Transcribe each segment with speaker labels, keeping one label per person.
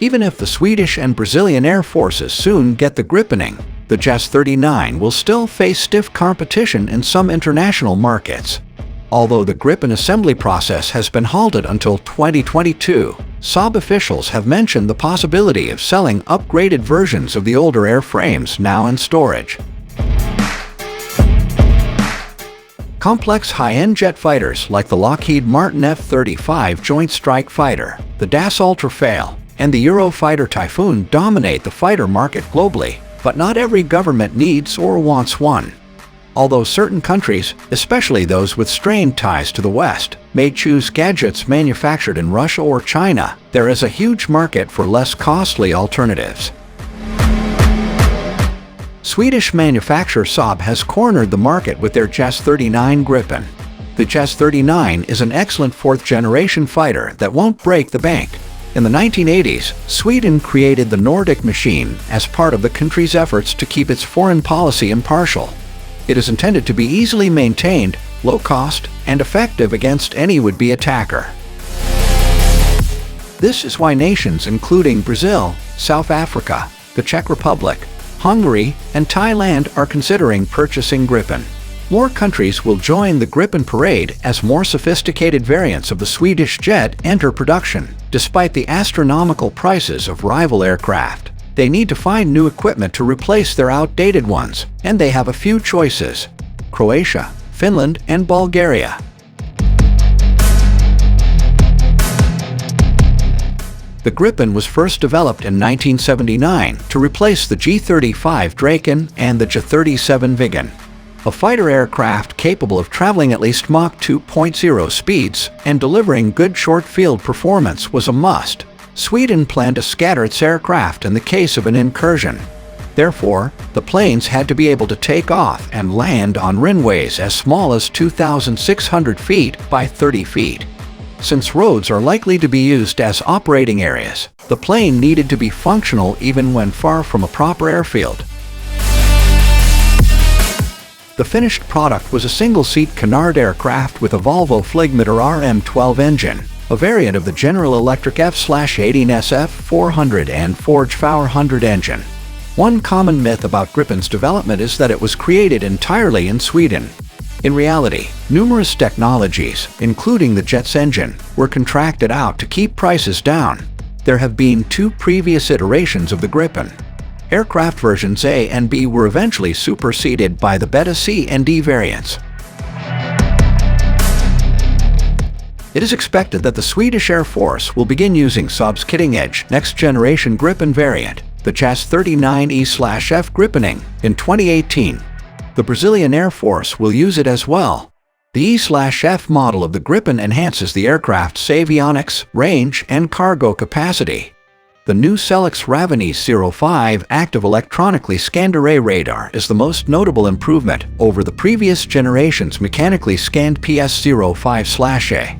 Speaker 1: Even if the Swedish and Brazilian air forces soon get the Gripen NG, the JAS 39 will still face stiff competition in some international markets. Although the Gripen assembly process has been halted until 2022, Saab officials have mentioned the possibility of selling upgraded versions of the older airframes now in storage. Complex high-end jet fighters like the Lockheed Martin F-35 Joint Strike Fighter, the Dassault Rafale, and the Eurofighter Typhoon dominate the fighter market globally, but not every government needs or wants one. Although certain countries, especially those with strained ties to the West, may choose gadgets manufactured in Russia or China, there is a huge market for less costly alternatives. Swedish manufacturer Saab has cornered the market with their JAS 39 Gripen. The JAS 39 is an excellent fourth-generation fighter that won't break the bank. In the 1980s, Sweden created the Nordic machine as part of the country's efforts to keep its foreign policy impartial. It is intended to be easily maintained, low-cost, and effective against any would-be attacker. This is why nations including Brazil, South Africa, the Czech Republic, Hungary, and Thailand are considering purchasing Gripen. More countries will join the Gripen parade as more sophisticated variants of the Swedish jet enter production. Despite the astronomical prices of rival aircraft, they need to find new equipment to replace their outdated ones, and they have a few choices: Croatia, Finland, and Bulgaria. The Gripen was first developed in 1979 to replace the G-35 Draken and the J-37 Viggen. A fighter aircraft capable of traveling at least Mach 2.0 speeds and delivering good short-field performance was a must. Sweden planned to scatter its aircraft in the case of an incursion. Therefore, the planes had to be able to take off and land on runways as small as 2,600 feet by 30 feet. Since roads are likely to be used as operating areas, the plane needed to be functional even when far from a proper airfield. The finished product was a single-seat canard aircraft with a Volvo Fligmotor RM12 engine, a variant of the General Electric F/18SF 400 and Forge 400 engine. One common myth about Gripen's development is that it was created entirely in Sweden. In reality, numerous technologies, including the jet's engine, were contracted out to keep prices down. There have been two previous iterations of the Gripen. Aircraft versions A and B were eventually superseded by the Beta C and D variants. It is expected that the Swedish Air Force will begin using Saab's cutting-edge next-generation Gripen variant, the JAS 39E/F Gripen NG, in 2018. The Brazilian Air Force will use it as well. The E/F model of the Gripen enhances the aircraft's avionics, range, and cargo capacity. The new Celix Ravenese 05 active electronically scanned array radar is the most notable improvement over the previous generation's mechanically scanned PS05/A.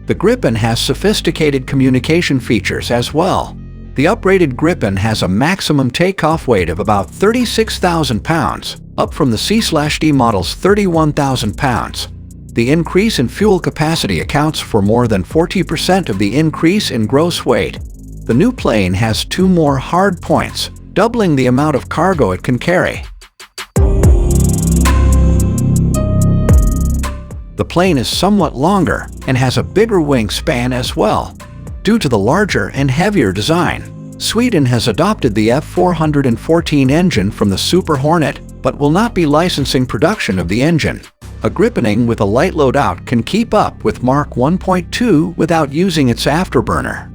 Speaker 1: The Gripen has sophisticated communication features as well. The upgraded Gripen has a maximum takeoff weight of about 36,000 pounds, up from the C/D model's 31,000 pounds. The increase in fuel capacity accounts for more than 40% of the increase in gross weight. The new plane has two more hard points, doubling the amount of cargo it can carry. The plane is somewhat longer and has a bigger wingspan as well. Due to the larger and heavier design, Sweden has adopted the F414 engine from the Super Hornet, but will not be licensing production of the engine. A Gripen NG with a light loadout can keep up with Mach 1.2 without using its afterburner.